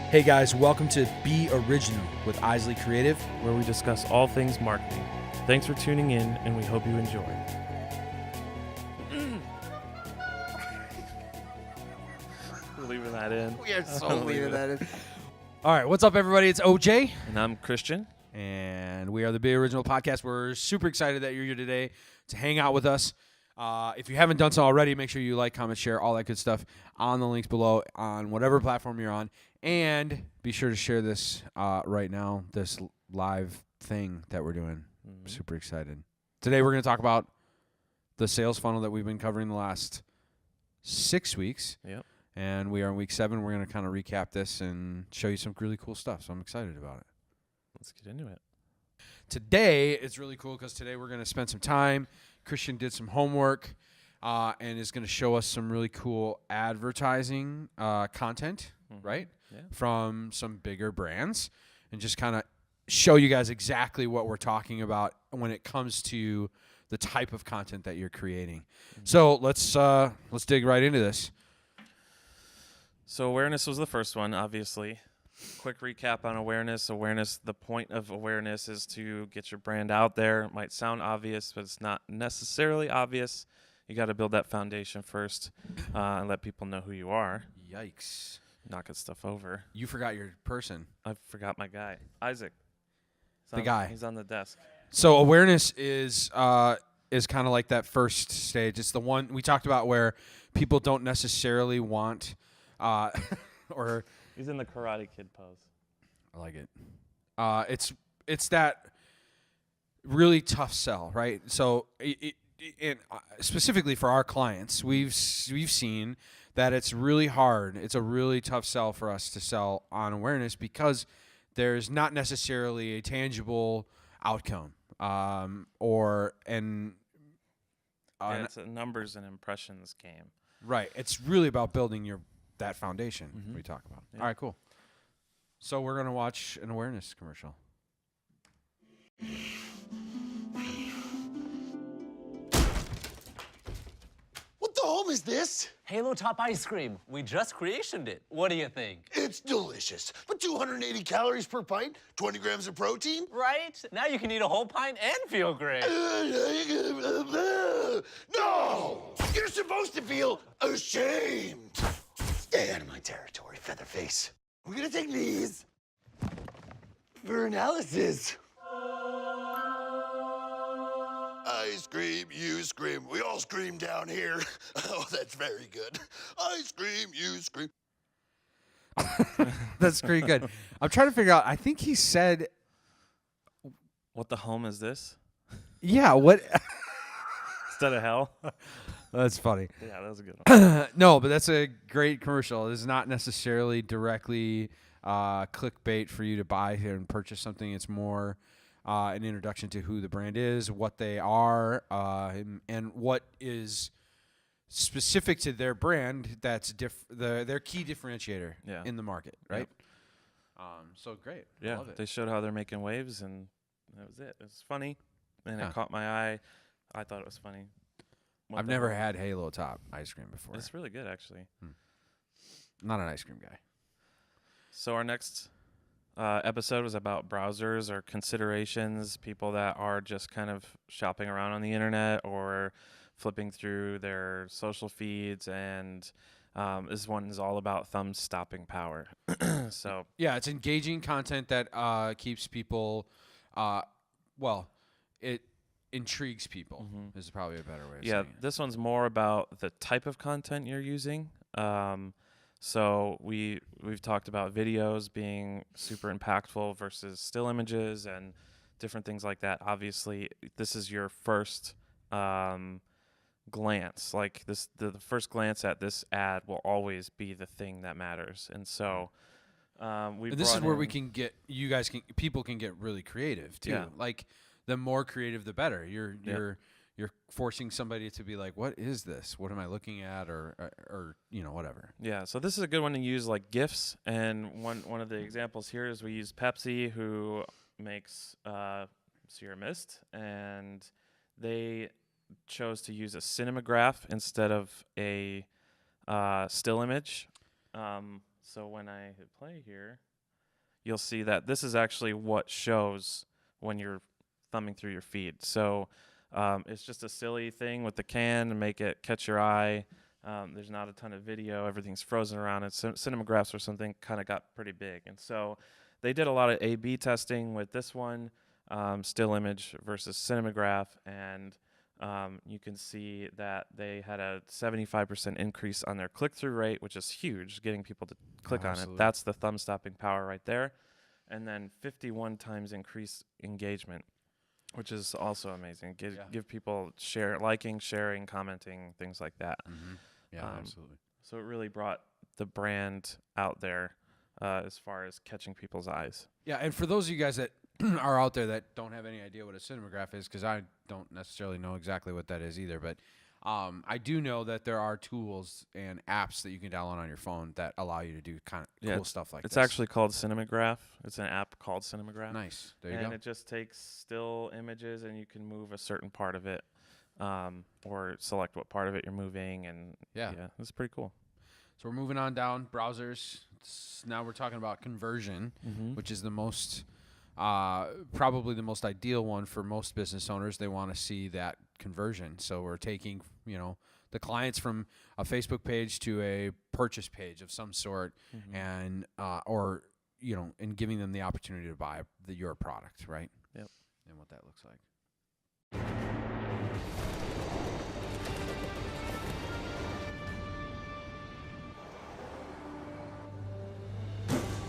Hey guys, welcome to Be Original with Isley Creative, where we discuss all things marketing. Thanks for tuning in, and we hope you enjoy. We're leaving that in. We are so leaving that in. All right, what's up, everybody? It's OJ, And I'm Christian. and we are the Be Original podcast. We're super excited that you're here today to hang out with us. If you haven't done so already, make sure you like, comment, share, all that good stuff on the links below on whatever platform you're on. And be sure to share this right now, this live thing that we're doing. Mm-hmm. Super excited. Today we're going to talk about the sales funnel that we've been covering the last 6 weeks. Yep. And we are in week 7. We're going to kind of recap this and show you some really cool stuff. So I'm excited about it. Let's get into it. Today, it's really cool because today we're going to spend some time. Christian did some homework and is going to show us some really cool advertising content, right? Yeah. From some bigger brands, and just kind of show you guys exactly what we're talking about when it comes to the type of content that you're creating. Mm-hmm. So let's dig right into this. So awareness was the first one, obviously. Quick recap on awareness. Awareness, the point of awareness is to get your brand out there. It might sound obvious, but it's not necessarily obvious. You got to build that foundation first and let people know who you are. Yikes. Knocking stuff over. You forgot your person. I forgot my guy, Isaac. The guy. He's on the desk. So awareness is kind of like that first stage. It's the one we talked about where people don't necessarily want or He's in the Karate Kid pose. I like it. It's that really tough sell, right? So specifically for our clients, we've seen that it's really hard. It's a really tough sell for us to sell on awareness because there's not necessarily a tangible outcome It's a numbers and impressions game. Right. It's really about building that foundation we talk about. Yeah. All right, cool. So we're going to watch an awareness commercial. What the home is this? Halo Top ice cream. We just creationed it. What do you think? It's delicious. But 280 calories per pint, 20 grams of protein? Right? Now you can eat a whole pint and feel great. No! You're supposed to feel ashamed. Stay out of my territory, Featherface. We're gonna take these for analysis. I scream, you scream. We all scream down here. Oh, that's very good. I scream, you scream. That's pretty good. I'm trying to figure out. I think he said, What the home is this? yeah, what? Instead of hell? That's funny. Yeah, that was a good one. No, but that's a great commercial. It's not necessarily directly clickbait for you to buy here and purchase something. It's more an introduction to who the brand is, what they are, and what is specific to their brand that's their key differentiator in the market, right? Yep. So great. I Yeah, love it. they showed how they're making waves, and that was it. It was funny, and Yeah. it caught my eye. I thought it was funny. What I've the never hell? had Halo Top ice cream before. It's really good, actually. I'm not an ice cream guy. So our next episode was about browsers or considerations, people that are just kind of shopping around on the internet or flipping through their social feeds, and this one is all about thumb stopping power. So Yeah, it's engaging content that keeps people, it intrigues people is probably a better way of yeah, saying it. this one's more about the type of content you're using. So we've talked about videos being super impactful versus still images and different things like that. Obviously, this is your first glance. Like the first glance at this ad will always be the thing that matters. And so This is where people can get really creative too. Yeah. Like the more creative, the better. You're forcing somebody to be like, what is this? What am I looking at? Or whatever. Yeah, so this is a good one to use like GIFs, and one of the examples here is we use Pepsi, who makes Sierra Mist, and they chose to use a cinematograph instead of a still image. So when I hit play here, you'll see that this is actually what shows when you're thumbing through your feed. So it's just a silly thing with the can to make it catch your eye. There's not a ton of video. Everything's frozen around it. Cinemagraphs or something kind of got pretty big. And so they did a lot of A/B testing with this one, still image versus Cinemagraph. And you can see that they had a 75% increase on their click-through rate, which is huge, getting people to click on it. That's the thumb-stopping power right there. And then 51 times increased engagement, which is also amazing. Give people liking, sharing, commenting, things like that. Mm-hmm. Yeah, absolutely. So it really brought the brand out there as far as catching people's eyes. Yeah, and for those of you guys that are out there that don't have any idea what a cinemagraph is, because I don't necessarily know exactly what that is either, but I do know that there are tools and apps that you can download on your phone that allow you to do kind of cool stuff like this. It's actually called Cinemagraph. It's an app called Cinemagraph. Nice. There you and go. it just takes still images, and you can move a certain part of it, or select what part of it you're moving, and yeah, it's pretty cool. So we're moving on down browsers. Now we're talking about conversion, which is the most, probably the most ideal one for most business owners. They want to see that conversion. So we're taking, the clients from a Facebook page to a purchase page of some sort, and and giving them the opportunity to buy your product, right? Yep. And what that looks like.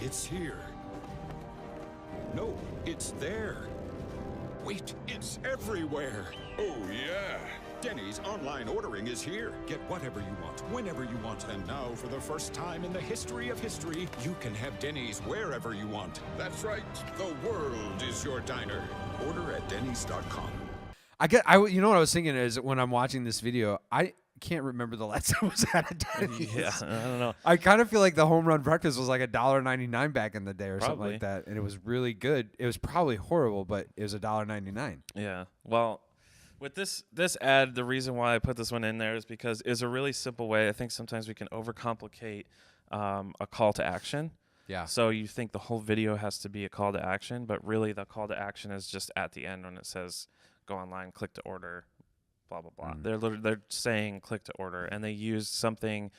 It's here. No, it's there. Wait, it's everywhere. Oh, yeah. Denny's online ordering is here. Get whatever you want, whenever you want. And now, for the first time in the history of history, you can have Denny's wherever you want. That's right. The world is your diner. Order at Denny's.com. You know what I was thinking is when I'm watching this video, I can't remember the last time I was at a Denny's. Yeah, I don't know. I kind of feel like the home run breakfast was like $1.99 back in the day or something Probably. like that, and it was really good. It was probably horrible, but it was $1.99. Yeah. Well, with this ad, the reason why I put this one in there is because it's a really simple way. I think sometimes we can overcomplicate a call to action. Yeah. So you think the whole video has to be a call to action, but really the call to action is just at the end when it says go online, click to order, blah, blah, blah. They're saying click to order, and they used something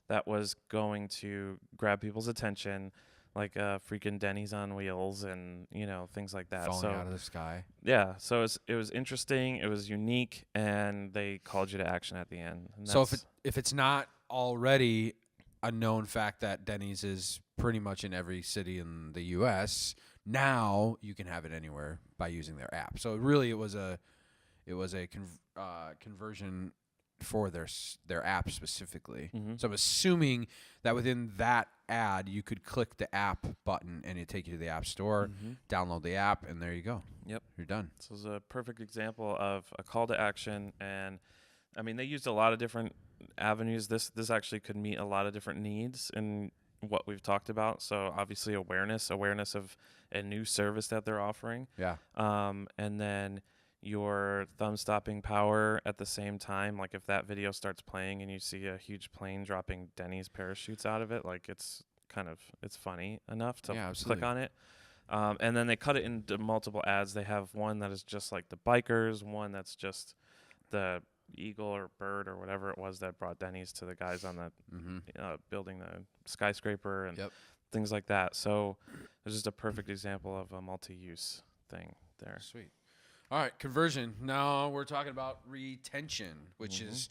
that was going to grab people's attention, like freaking Denny's on wheels and, things like that. Falling out of the sky. Yeah, so it was interesting, it was unique, and they called you to action at the end. And So if it's not already a known fact that Denny's is pretty much in every city in the U.S., now you can have it anywhere by using their app. So really, it was a conversion for their app specifically. So I'm assuming that within that ad, you could click the app button and it take you to the app store, download the app, and there you go. Yep, you're done. So it's a perfect example of a call to action, and I mean they used a lot of different avenues. This actually could meet a lot of different needs in what we've talked about. So obviously awareness of a new service that they're offering. Yeah. And then your thumb stopping power at the same time. Like if that video starts playing and you see a huge plane dropping Denny's parachutes out of it, like it's funny enough to click on it. And then they cut it into multiple ads. They have one that is just like the bikers, one that's just the eagle or bird or whatever it was that brought Denny's to the guys on the building the skyscraper and things like that. So it's just a perfect example of a multi-use thing there. Sweet. All right, conversion. Now we're talking about retention, which is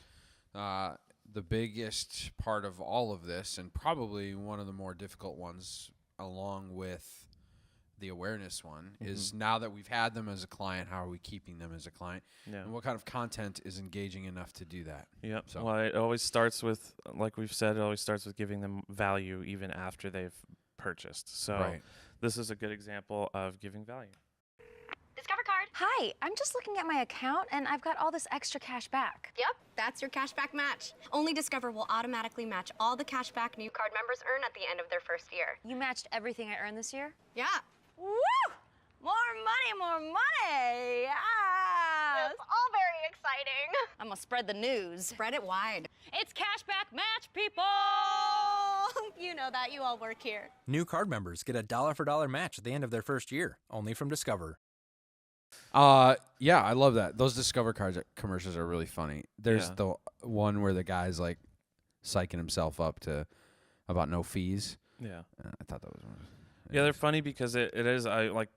the biggest part of all of this and probably one of the more difficult ones along with the awareness one is now that we've had them as a client, how are we keeping them as a client? Yeah. And what kind of content is engaging enough to do that? Yep. So. Well, it always starts with, like we've said, it always starts with giving them value even after they've purchased. So this is a good example of giving value. Discover card. Hi, I'm just looking at my account and I've got all this extra cash back. Yep, that's your cashback match. Only Discover will automatically match all the cashback new card members earn at the end of their first year. You matched everything I earned this year? Yeah. Woo! More money, more money! Ah! It's all very exciting. I'm gonna spread the news. Spread it wide. It's cashback match, people! You know that. You all work here. New card members get a $1 for $1 match at the end of their first year, only from Discover. Yeah, I love that. Those Discover cards commercials are really funny. There's Yeah. the one where the guy's like psyching himself up about no fees. Yeah. I thought that was one. Yeah, they're funny because it is.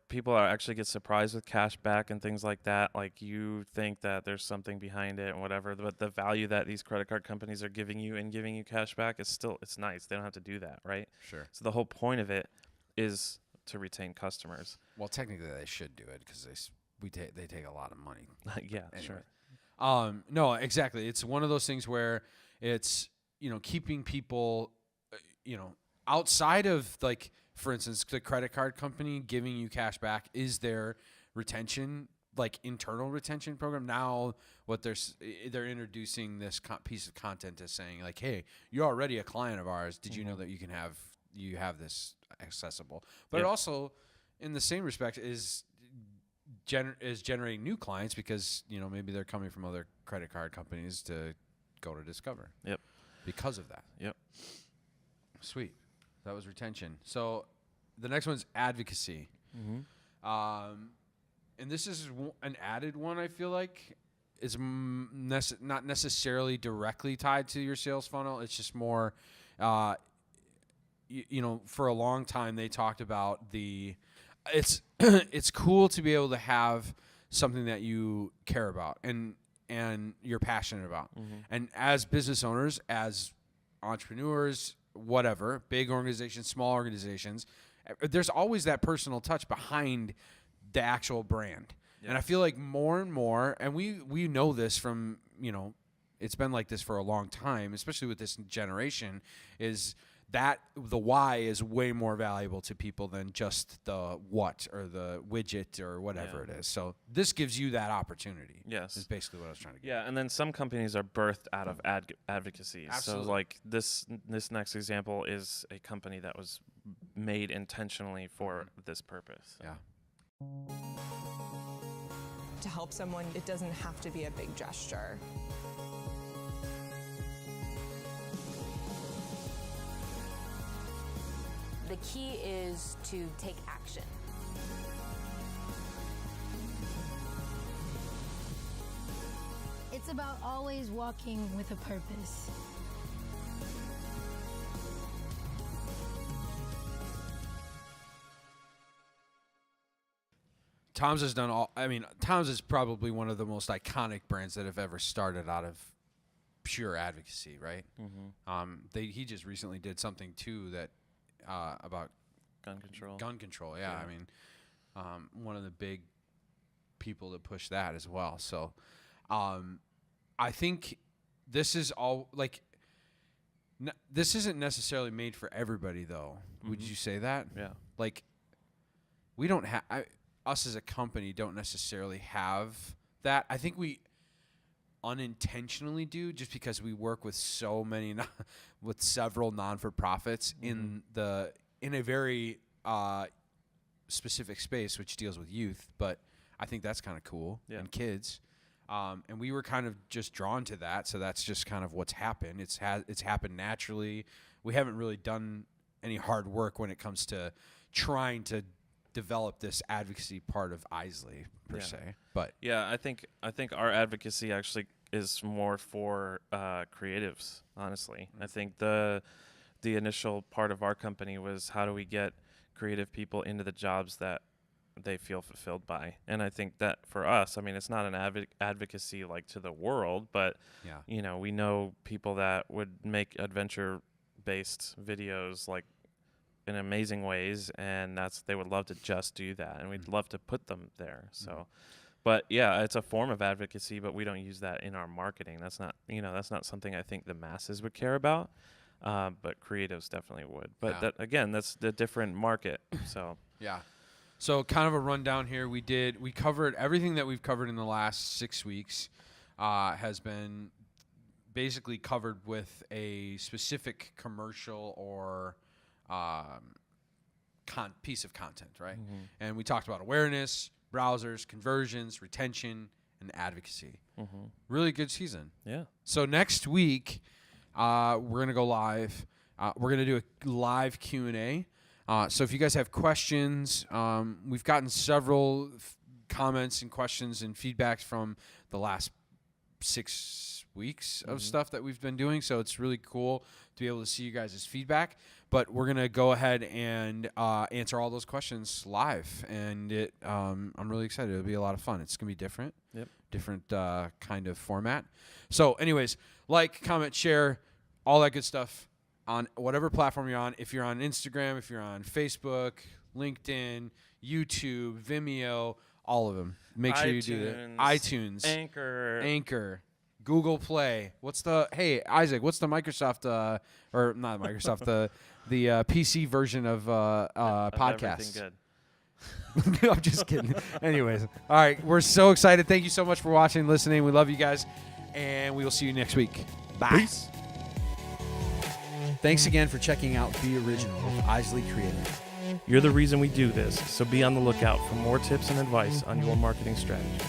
People are actually get surprised with cash back and things like that. Like you think that there's something behind it and whatever, but the value that these credit card companies are giving you and giving you cash back is still, it's nice. They don't have to do that, right? Sure. So the whole point of it is to retain customers. Well, technically they should do it because they take a lot of money. Yeah, Anyway. sure. No, exactly. It's one of those things where it's, keeping people, outside of, like, for instance, the credit card company giving you cash back is their retention, like internal retention program. Now what they're introducing this piece of content as saying like, hey, you're already a client of ours. Did you know that you have this accessible? But it also, in the same respect, is generating new clients because maybe they're coming from other credit card companies to go to Discover. Yep. Because of that. Yep. Sweet. That was retention. So the next one's advocacy. And this is an added one, I feel like. It's not necessarily directly tied to your sales funnel. It's just more, for a long time they talked about it's it's cool to be able to have something that you care about and you're passionate about. And as business owners, as entrepreneurs, whatever, big organizations, small organizations, there's always that personal touch behind the actual brand. Yeah. And I feel like more and more, and we know this from, it's been like this for a long time, especially with this generation, is that the why is way more valuable to people than just the what or the widget or whatever it is. So this gives you that opportunity. Yes. Is basically what I was trying to get. Yeah, and then some companies are birthed out of advocacy. Absolutely. So like this next example is a company that was made intentionally for this purpose. Yeah. To help someone, it doesn't have to be a big gesture. The key is to take action. It's about always walking with a purpose. Tom's has done Tom's is probably one of the most iconic brands that have ever started out of pure advocacy, right? He just recently did something too that about gun control. Gun control, yeah. I mean, one of the big people that push that as well. So, I think this is all like. This isn't necessarily made for everybody, though. Would you say that? Yeah. Like, we don't have us as a company don't necessarily have that. I think we unintentionally do, just because we work with so many with several non-for-profits in a very specific space, which deals with youth. But I think that's kind of cool and kids. And we were kind of just drawn to that, so that's just kind of what's happened. It's happened naturally. We haven't really done any hard work when it comes to trying to develop this advocacy part of Isley per se. But yeah, I think our advocacy actually is more for creatives. Honestly, I think the initial part of our company was how do we get creative people into the jobs that they feel fulfilled by. And I think that for us, I mean, it's not an advocacy like to the world, but we know people that would make adventure-based videos like in amazing ways, and they would love to just do that, and we'd love to put them there. So, but yeah, it's a form of advocacy, but we don't use that in our marketing. That's not something I think the masses would care about, but creatives definitely would. But that's the different market. So yeah. So kind of a rundown here. We covered everything that we've covered in the last 6 weeks has been basically covered with a specific commercial or piece of content, right? And we talked about awareness, browsers, conversions, retention, and advocacy. Really good season. Yeah. So next week, we're going to go live we're going to do a live Q&A. So if you guys have questions, we've gotten several comments and questions and feedbacks from the last 6 weeks of stuff that we've been doing. So it's really cool to be able to see you guys' feedback. But we're going to go ahead and answer all those questions live. And I'm really excited. It'll be a lot of fun. It's going to be different. Yep. Different kind of format. So anyways, like, comment, share, all that good stuff on whatever platform you're on. If you're on Instagram, if you're on Facebook, LinkedIn, YouTube, Vimeo, all of them. Make sure you do that. iTunes, Anchor, Google Play. Hey, Isaac, what's the Microsoft, or not Microsoft, the PC version of podcasts? Everything good. I'm just kidding. Anyways, all right, we're so excited. Thank you so much for watching and listening. We love you guys, and we will see you next week. Bye. Peace. Thanks again for checking out The Original with Isley Creative. You're the reason we do this, so be on the lookout for more tips and advice on your marketing strategy.